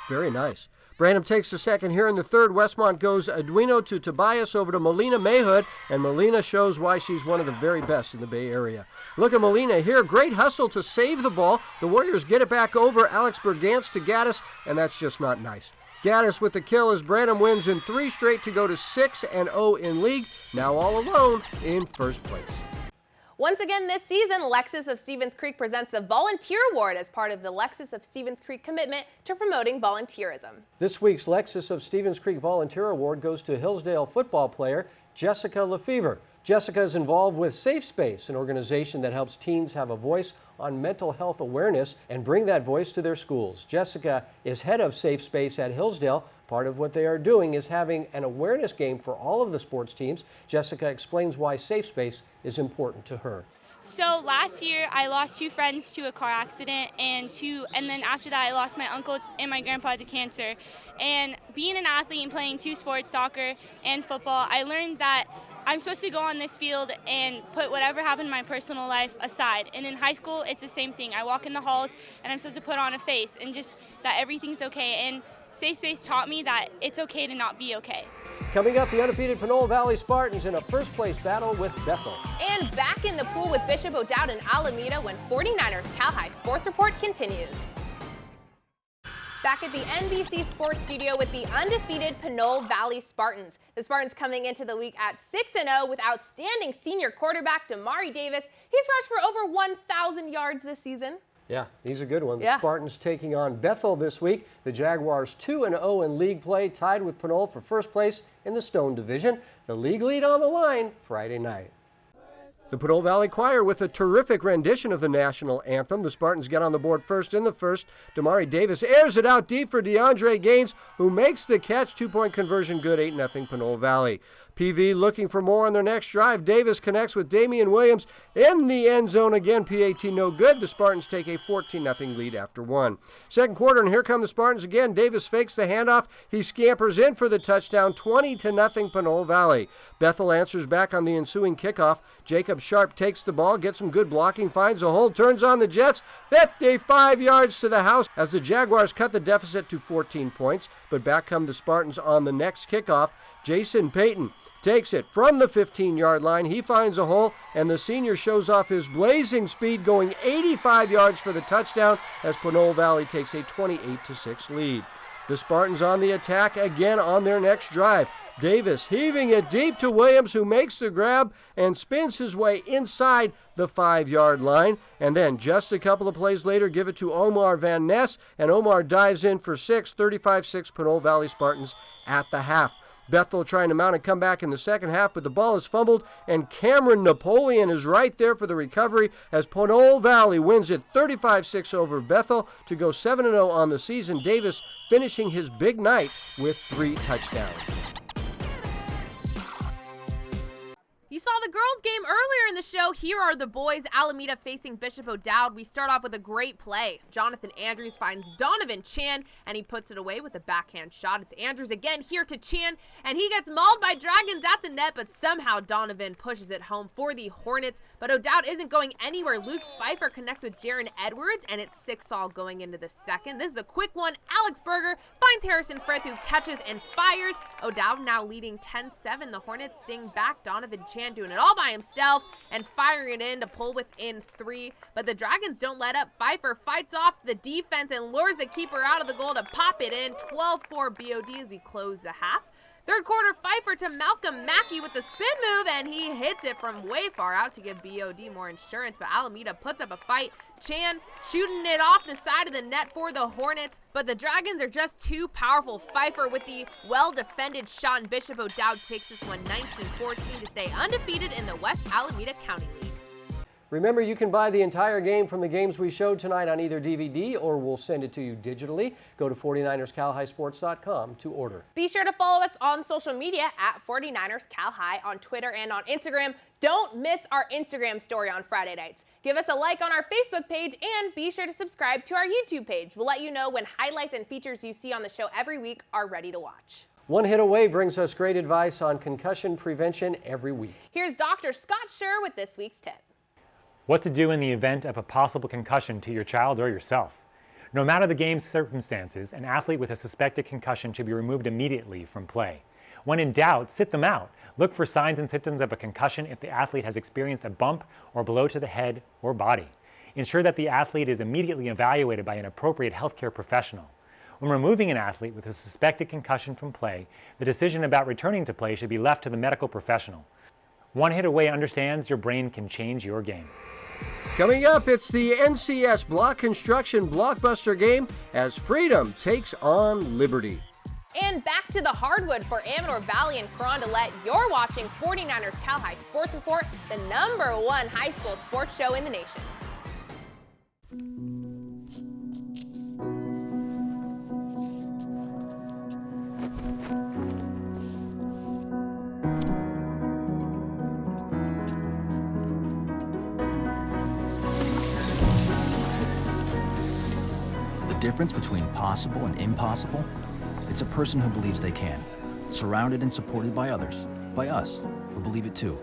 Very nice. Branham takes the second here in the third. Westmont goes Arduino to Tobias over to Melina Mayhood, and Melina shows why she's one of the very best in the Bay Area. Look at Melina here. Great hustle to save the ball. The Warriors get it back over. Alex Bergantz to Gaddis, and that's just not nice. Gaddis with the kill as Branham wins in 3 straight to go to 6-0 in league, now all alone in first place. Once again this season, Lexus of Stevens Creek presents the Volunteer Award as part of the Lexus of Stevens Creek commitment to promoting volunteerism. This week's Lexus of Stevens Creek Volunteer Award goes to Hillsdale football player Jessica Lefevre. Jessica is involved with Safe Space, an organization that helps teens have a voice on mental health awareness and bring that voice to their schools. Jessica is head of Safe Space at Hillsdale. Part of what they are doing is having an awareness game for all of the sports teams. Jessica explains why Safe Space is important to her. So last year I lost 2 friends to a car accident, and then after that I lost my uncle and my grandpa to cancer. And being an athlete and playing 2 sports, soccer and football, I learned that I'm supposed to go on this field and put whatever happened in my personal life aside. And in high school it's the same thing. I walk in the halls and I'm supposed to put on a face and just that everything's okay. And Safe Space taught me that it's okay to not be okay. Coming up, the undefeated Pinole Valley Spartans in a first-place battle with Bethel. And back in the pool with Bishop O'Dowd and Alameda when 49ers Cal High Sports Report continues. Back at the NBC Sports Studio with the undefeated Pinole Valley Spartans. The Spartans coming into the week at 6-0 with outstanding senior quarterback Damari Davis. He's rushed for over 1,000 yards this season. Yeah, he's a good one. Yeah. The Spartans taking on Bethel this week. The Jaguars 2-0 in league play, tied with Pinole for first place in the Stone Division. The league lead on the line Friday night. The Pinole Valley Choir with a terrific rendition of the national anthem. The Spartans get on the board first in the first. Damari Davis airs it out deep for DeAndre Gaines, who makes the catch. 2-point conversion good, 8-0 Pinole Valley. PV looking for more on their next drive. Davis connects with Damian Williams in the end zone again. PAT no good. The Spartans take a 14-0 lead after 1. Second quarter, and here come the Spartans again. Davis fakes the handoff. He scampers in for the touchdown, 20-0 Pinole Valley. Bethel answers back on the ensuing kickoff. Jacob Jacob Sharp takes the ball, gets some good blocking, finds a hole, turns on the Jets, 55 yards to the house as the Jaguars cut the deficit to 14 points, but back come the Spartans on the next kickoff. Jason Payton takes it from the 15-yard line. He finds a hole, and the senior shows off his blazing speed, going 85 yards for the touchdown as Pinole Valley takes a 28-6 lead. The Spartans on the attack again on their next drive. Davis heaving it deep to Williams, who makes the grab and spins his way inside the 5-yard line. And then just a couple of plays later, give it to Omar Van Ness, and Omar dives in for 35-6 Pinole Valley Spartans at the half. Bethel trying to mount a comeback in the second half, but the ball is fumbled, and Cameron Napoleon is right there for the recovery as Pinole Valley wins it 35-6 over Bethel to go 7-0 on the season. Davis finishing his big night with 3 touchdowns. You saw the girls' game earlier in the show. Here are the boys. Alameda facing Bishop O'Dowd. We start off with a great play. Jonathan Andrews finds Donovan Chan, and he puts it away with a backhand shot. It's Andrews again here to Chan, and he gets mauled by Dragons at the net, but somehow Donovan pushes it home for the Hornets. But O'Dowd isn't going anywhere. Luke Pfeiffer connects with Jaron Edwards, and it's 6-all going into the second. This is a quick one. Alex Berger finds Harrison Frith, who catches and fires. O'Dowd now leading 10-7. The Hornets sting back. Donovan Chan doing it all by himself and firing it in to pull within 3. But the Dragons don't let up. Pfeiffer fights off the defense and lures the keeper out of the goal to pop it in. 12-4 BOD as we close the half. Third quarter, Pfeiffer to Malcolm Mackey with the spin move, and he hits it from way far out to give BOD more insurance, but Alameda puts up a fight. Chan shooting it off the side of the net for the Hornets, but the Dragons are just too powerful. Pfeiffer with the well-defended shot, and Bishop O'Dowd takes this one 19-14 to stay undefeated in the West Alameda County League. Remember, you can buy the entire game from the games we showed tonight on either DVD or we'll send it to you digitally. Go to 49erscalhighsports.com to order. Be sure to follow us on social media at 49ers Cal High on Twitter and on Instagram. Don't miss our Instagram story on Friday nights. Give us a like on our Facebook page and be sure to subscribe to our YouTube page. We'll let you know when highlights and features you see on the show every week are ready to watch. One Hit Away brings us great advice on concussion prevention every week. Here's Dr. Scott Schur with this week's tip. What to do in the event of a possible concussion to your child or yourself. No matter the game's circumstances, an athlete with a suspected concussion should be removed immediately from play. When in doubt, sit them out. Look for signs and symptoms of a concussion if the athlete has experienced a bump or blow to the head or body. Ensure that the athlete is immediately evaluated by an appropriate healthcare professional. When removing an athlete with a suspected concussion from play, the decision about returning to play should be left to the medical professional. One Hit Away understands your brain can change your game. Coming up, it's the NCS Block Construction Blockbuster game as Freedom takes on Liberty. And back to the hardwood for Amador Valley and Carondelet. You're watching 49ers Cal High Sports Report, the #1 high school sports show in the nation. The difference between possible and impossible? It's a person who believes they can, surrounded and supported by others, by us, who believe it too.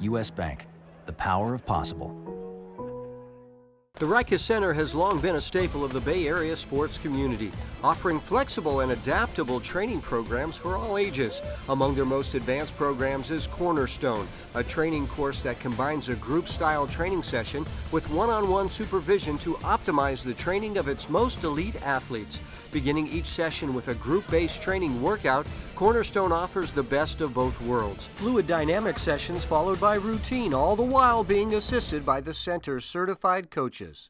U.S. Bank, the power of possible. The Rikus Center has long been a staple of the Bay Area sports community, offering flexible and adaptable training programs for all ages. Among their most advanced programs is Cornerstone, a training course that combines a group-style training session with one-on-one supervision to optimize the training of its most elite athletes. Beginning each session with a group-based training workout, Cornerstone offers the best of both worlds. Fluid dynamic sessions followed by routine, all the while being assisted by the center's certified coaches.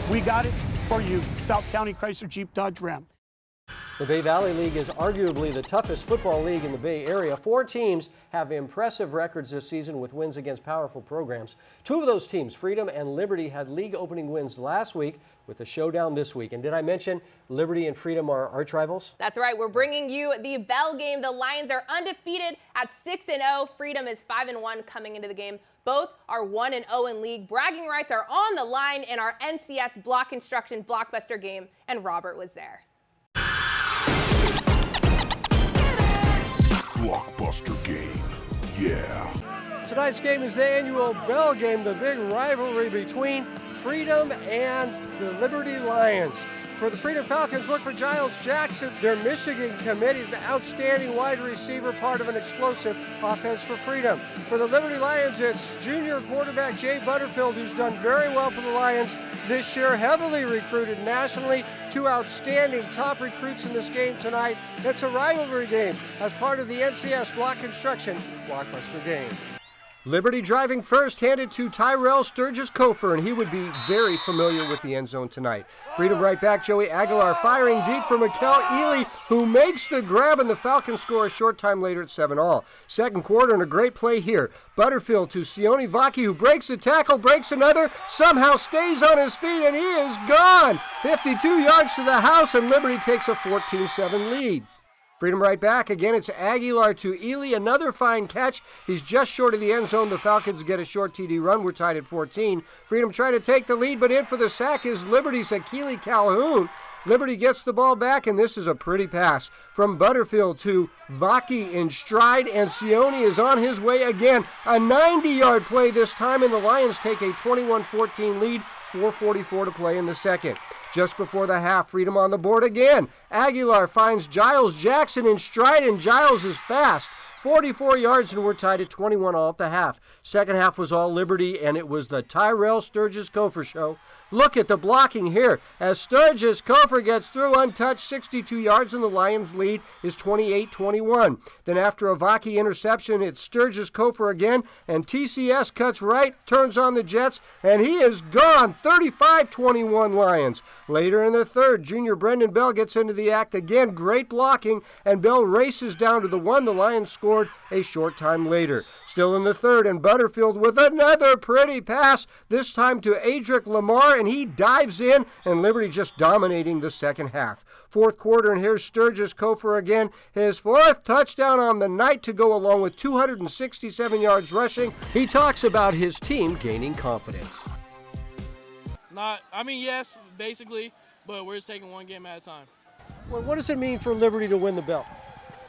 We got it for you, South County Chrysler Jeep Dodge Ram. The Bay Valley League is arguably the toughest football league in the Bay Area. 4 teams have impressive records this season with wins against powerful programs. 2 of those teams, Freedom and Liberty, had league opening wins last week with the showdown this week. And did I mention Liberty and Freedom are arch rivals? That's right. We're bringing you the bell game. The Lions are undefeated at 6-0. Freedom is 5-1 coming into the game. Both are 1-0 in league. Bragging rights are on the line in our NCS block construction blockbuster game, and Robert was there. Blockbuster game, yeah. Tonight's game is the annual bell game, the big rivalry between Freedom and the Liberty Lions. For the Freedom Falcons, look for Giles Jackson, their Michigan commit. He's an outstanding wide receiver, part of an explosive offense for Freedom. For the Liberty Lions, it's junior quarterback Jay Butterfield, who's done very well for the Lions this year, heavily recruited nationally. 2 outstanding top recruits in this game tonight. It's a rivalry game as part of the NCS block construction blockbuster game. Liberty driving first, handed to Tyrell Sturgis-Kofer, and he would be very familiar with the end zone tonight. Freedom right back, Joey Aguilar firing deep for Mikel Ely, who makes the grab, and the Falcons score a short time later at 7-all. Second quarter, and a great play here. Butterfield to Sione Vaki, who breaks a tackle, breaks another, somehow stays on his feet, and he is gone. 52 yards to the house, and Liberty takes a 14-7 lead. Freedom right back. Again, it's Aguilar to Ely. Another fine catch. He's just short of the end zone. The Falcons get a short TD run. We're tied at 14. Freedom trying to take the lead, but in for the sack is Liberty's Akili Calhoun. Liberty gets the ball back, and this is a pretty pass from Butterfield to Vaki in stride, and Sione is on his way again. A 90-yard play this time, and the Lions take a 21-14 lead. 4:44 to play in the second. Just before the half, Freedom on the board again. Aguilar finds Giles Jackson in stride, and Giles is fast. 44 yards, and we're tied at 21 all at the half. Second half was all Liberty, and it was the Tyrell Sturgis-Kofer show. Look at the blocking here as Sturgis-Kofer gets through untouched, 62 yards, and the Lions' lead is 28-21. Then after a Vaki interception, it's Sturgis-Kofer again, and TCS cuts right, turns on the Jets, and he is gone. 35-21 Lions. Later in the third, junior Brendan Bell gets into the act again. Great blocking, and Bell races down to the 1. The Lions scored a short time later. Still in the third, and Butterfield with another pretty pass, this time to Adric Lamar, and he dives in, and Liberty just dominating the second half. Fourth quarter, and here's Sturgis-Kofer again, his 4th touchdown on the night to go along with 267 yards rushing. He talks about his team gaining confidence. Yes, basically, but we're just taking one game at a time. Well, what does it mean for Liberty to win the belt?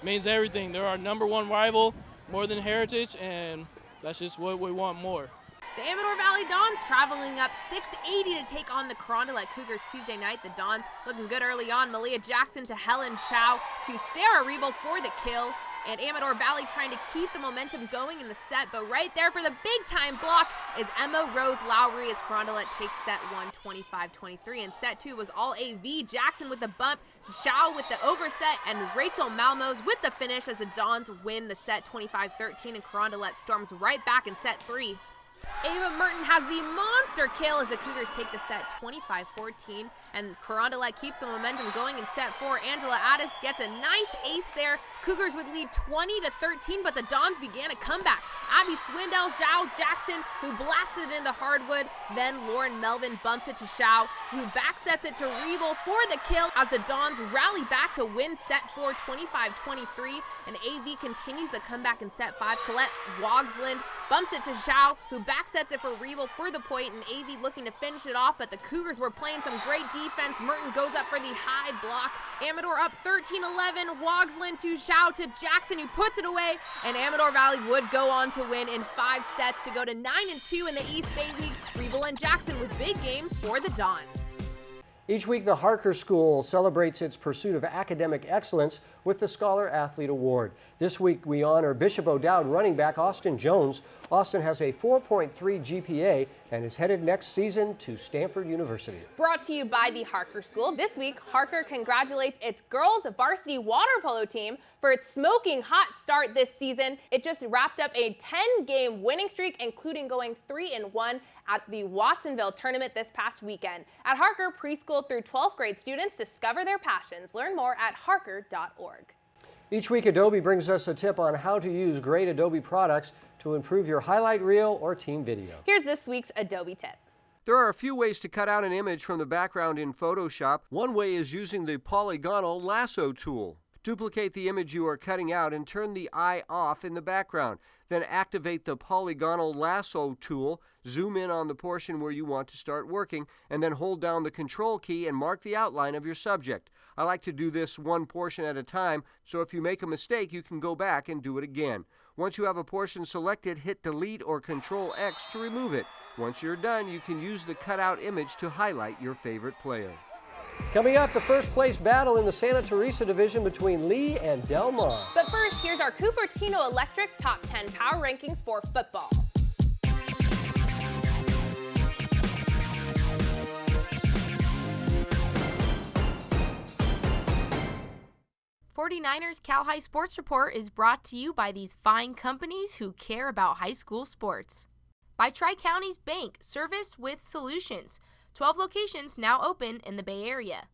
It means everything. They're our #1 rival, more than Heritage, and that's just what we want more. The Amador Valley Dons traveling up 680 to take on the Carondelet Cougars Tuesday night. The Dons looking good early on. Malia Jackson to Helen Chow to Sarah Riebel for the kill. And Amador Valley trying to keep the momentum going in the set, but right there for the big-time block is Emma Rose Lowry as Carondelet takes set 1, 25-23. And set 2 was all AV. Jackson with the bump, Shao with the overset, and Rachel Malmos with the finish as the Dons win the set 25-13, and Carondelet storms right back in set 3. Ava Merton has the monster kill as the Cougars take the set 25-14, and Carondelet keeps the momentum going in set 4. Angela Addis gets a nice ace there. Cougars would lead 20-13, but the Dons began a comeback. Abby Swindell, Zhao Jackson, who blasted it in the hardwood. Then Lauren Melvin bumps it to Shao, who backsets it to Riebel for the kill as the Dons rally back to win set 4, 25-23, and AV continues the comeback in set 5. Colette Wogsland bumps it to Zhao, who backsets it for Riebel for the point, and AV looking to finish it off, but the Cougars were playing some great defense. Merton goes up for the high block. Amador up 13-11. Wogsland to Zhao to Jackson, who puts it away, and Amador Valley would go on to win in 5 sets to go to 9-2 in the East Bay League. Riebel and Jackson with big games for the Dons. Each week, the Harker School celebrates its pursuit of academic excellence with the Scholar Athlete Award. This week, we honor Bishop O'Dowd running back Austin Jones. Austin has a 4.3 GPA and is headed next season to Stanford University. Brought to you by the Harker School. This week, Harker congratulates its girls varsity water polo team for its smoking hot start this season. It just wrapped up a 10-game winning streak, including going 3-1 at the Watsonville tournament this past weekend. At Harker, preschool through 12th grade students discover their passions. Learn more at harker.org. Each week, Adobe brings us a tip on how to use great Adobe products to improve your highlight reel or team video. Here's this week's Adobe tip. There are a few ways to cut out an image from the background in Photoshop. One way is using the polygonal lasso tool. Duplicate the image you are cutting out and turn the eye off in the background. Then activate the polygonal lasso tool, zoom in on the portion where you want to start working, and then hold down the Control key and mark the outline of your subject. I like to do this one portion at a time, so if you make a mistake, you can go back and do it again. Once you have a portion selected, hit Delete or Control X to remove it. Once you're done, you can use the cutout image to highlight your favorite player. Coming up, the first place battle in the Santa Teresa division between Lee and Del Mar. But first, here's our Cupertino Electric Top 10 Power Rankings for football. '49ers Cal High Sports Report is brought to you by these fine companies who care about high school sports. By Tri-Counties Bank, service with solutions. 12 locations now open in the Bay Area.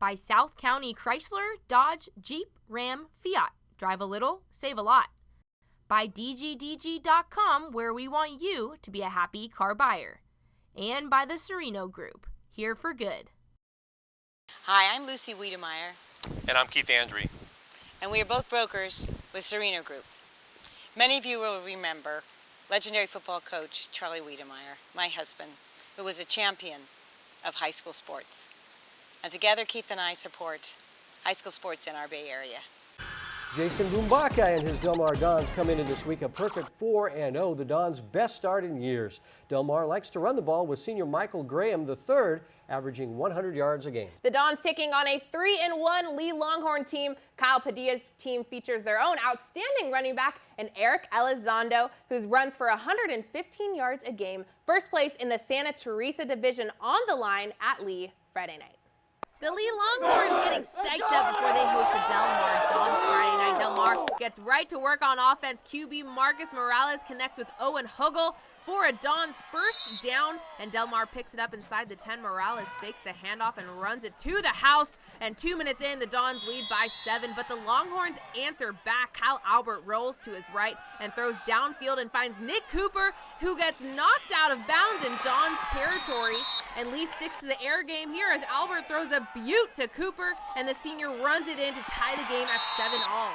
By South County Chrysler, Dodge, Jeep, Ram, Fiat. Drive a little, save a lot. By DGDG.com, where we want you to be a happy car buyer. And by the Serino Group, here for good. Hi, I'm Lucy Wiedemeyer. And I'm Keith Andrew. And we are both brokers with Serino Group. Many of you will remember legendary football coach Charlie Wiedemeyer, my husband, who was a champion of high school sports. And together, Keith and I support high school sports in our Bay Area. Jason Bumbaka and his Del Mar Dons come into this week a perfect 4-0, the Dons' best start in years. Del Mar likes to run the ball with senior Michael Graham III, averaging 100 yards a game. The Dons taking on a 3-1 Lee Longhorn team. Kyle Padilla's team features their own outstanding running back and Eric Elizondo, who runs for 115 yards a game. First place in the Santa Teresa division on the line at Lee Friday night. The Lee Longhorns getting psyched up before they host the Del Mar Dons Friday night. Del Mar gets right to work on offense. QB Marcus Morales connects with Owen Hugel for a Dons first down, and Del Mar picks it up inside the 10. Morales fakes the handoff and runs it to the house, and 2 minutes in, the Dons lead by 7, but the Longhorns answer back. Kyle Albert rolls to his right and throws downfield and finds Nick Cooper, who gets knocked out of bounds in Dons territory, and Lee sticks to the air game here as Albert throws a beaut to Cooper, and the senior runs it in to tie the game at 7-all.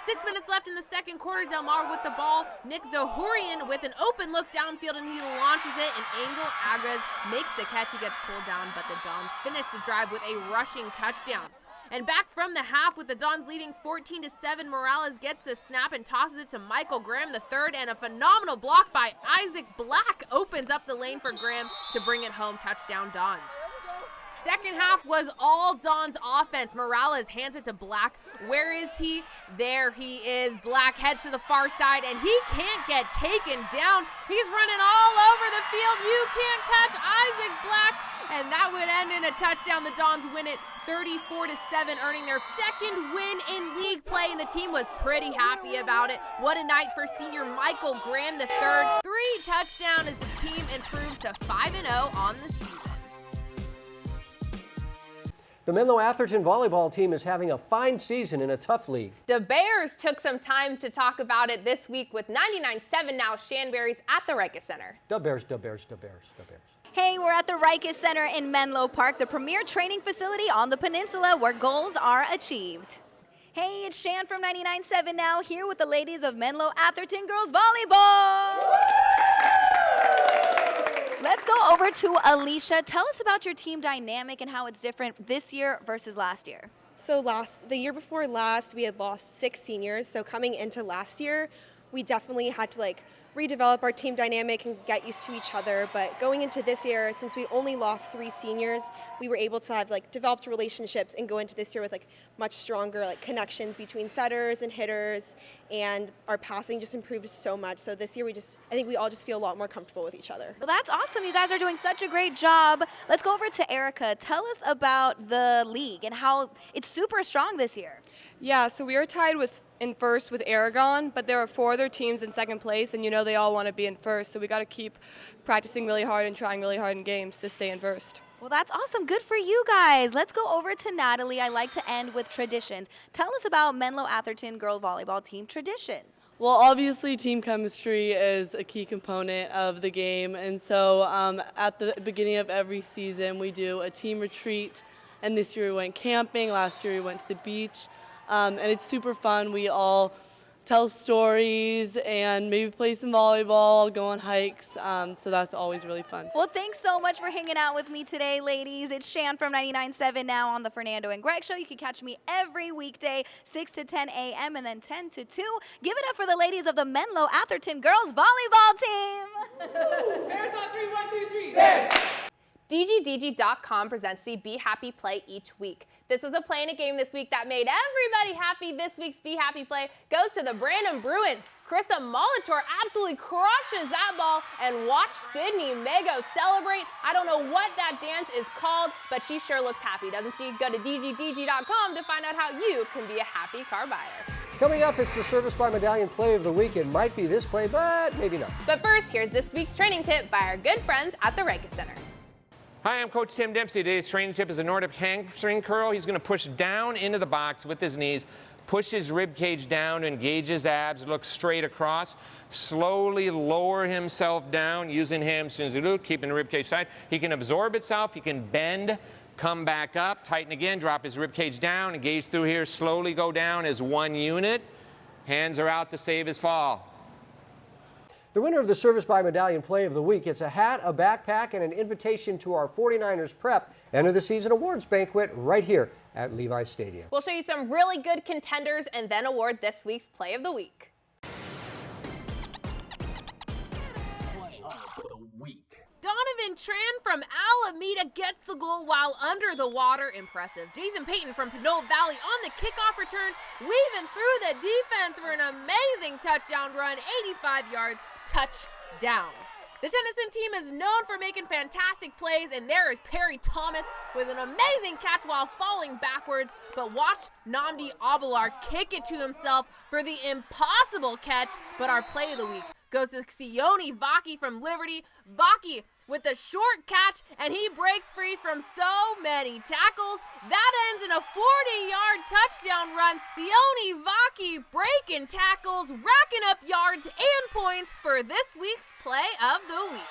6 minutes left in the second quarter. Del Mar with the ball. Nick Zohorian with an open look downfield, and he launches it, and Angel Agres makes the catch. He gets pulled down, but the Dons finish the drive with a rushing touchdown. And back from the half with the Dons leading 14-7, Morales gets the snap and tosses it to Michael Graham III, and a phenomenal block by Isaac Black opens up the lane for Graham to bring it home. Touchdown Dons. Second half was all Dons offense. Morales hands it to Black. Where is he? There he is. Black heads to the far side, and he can't get taken down. He's running all over the field. You can't catch Isaac Black. And that would end in a touchdown. The Dons win it 34-7, earning their second win in league play, and the team was pretty happy about it. What a night for senior Michael Graham III. 3 touchdowns as the team improves to 5-0 on the season. The Menlo Atherton volleyball team is having a fine season in a tough league. The Bears took some time to talk about it this week with 99-7 now Shanberries at the Rikes Center. The Bears, the Bears, the Bears, the Bears. Hey, we're at the Rikes Center in Menlo Park, the premier training facility on the peninsula where goals are achieved. Hey, it's Shan from 99.7 now, here with the ladies of Menlo Atherton Girls Volleyball. Let's go over to Alicia. Tell us about your team dynamic and how it's different this year versus last year. So the year before last, we had lost 6 seniors. So coming into last year, we definitely had to redevelop our team dynamic and get used to each other. But going into this year, since we only lost 3 seniors, we were able to have developed relationships and go into this year with much stronger connections between setters and hitters, and our passing just improved so much. So this year I think we all just feel a lot more comfortable with each other. Well, that's awesome. You guys are doing such a great job. Let's go over to Erica. Tell us about the league and how it's super strong this year. Yeah, so we are tied with in first with Aragon, but there are 4 other teams in second place, and they all want to be in first, so we got to keep practicing really hard and trying really hard in games to stay in first. Well, that's awesome. Good for you guys. Let's go over to Natalie. I like to end with traditions. Tell us about Menlo Atherton girls volleyball team traditions. Well, obviously team chemistry is a key component of the game, and so at the beginning of every season we do a team retreat, and this year we went camping, last year we went to the beach, and it's super fun. We all tell stories and maybe play some volleyball, go on hikes, so that's always really fun. Well, thanks so much for hanging out with me today, ladies. It's Shan from 99.7 now on the Fernando and Greg Show. You can catch me every weekday, 6 to 10 a.m. and then 10 to 2. Give it up for the ladies of the Menlo Atherton girls volleyball team. Bears on 3, 1, 2, 3. Bears! DGDG.com presents the Be Happy Play each week. This was a play in a game this week that made everybody happy. This week's Be Happy Play goes to the Brandon Bruins. Krista Molitor absolutely crushes that ball, and watch Sydney Mago celebrate. I don't know what that dance is called, but she sure looks happy, doesn't she? Go to DGDG.com to find out how you can be a happy car buyer. Coming up, it's the Service by Medallion Play of the Week. It might be this play, but maybe not. But first, here's this week's training tip by our good friends at the Riker Center. Hi, I'm Coach Tim Dempsey. Today's training tip is a Nordic hamstring curl. He's going to push down into the box with his knees, push his rib cage down to engage his abs, look straight across, slowly lower himself down using hamstrings, keeping the rib cage tight. He can absorb itself, he can bend, come back up, tighten again, drop his rib cage down, engage through here, slowly go down as one unit. Hands are out to save his fall. The winner of the Service by Medallion Play of the Week gets a hat, a backpack, and an invitation to our 49ers Prep End of the Season Awards Banquet right here at Levi Stadium. We'll show you some really good contenders and then award this week's Play of the Week. Play of the Week. Donovan Tran from Alameda gets the goal while under the water. Impressive. Jason Payton from Pinole Valley on the kickoff return, weaving through the defense for an amazing touchdown run, 85 yards, touchdown. The Tennyson team is known for making fantastic plays, and there is Perry Thomas with an amazing catch while falling backwards. But watch Nnamdi Abular kick it to himself for the impossible catch. But our Play of the Week goes to Sione Vaki from Liberty. Vaki with a short catch, and he breaks free from so many tackles. That ends in a 40-yard touchdown run. Sione Vaki breaking tackles, racking up yards and points for this week's Play of the Week.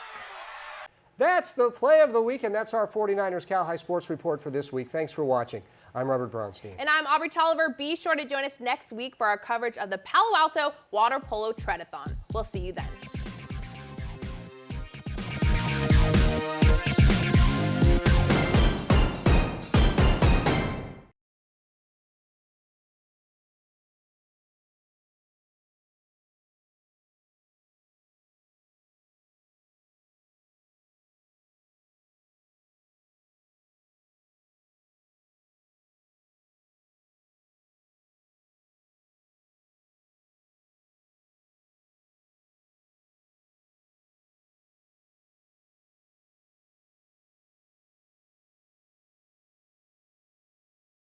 That's the Play of the Week, and that's our 49ers Cal High Sports Report for this week. Thanks for watching. I'm Robert Braunstein. And I'm Aubrey Tolliver. Be sure to join us next week for our coverage of the Palo Alto Water Polo Treadathon. We'll see you then.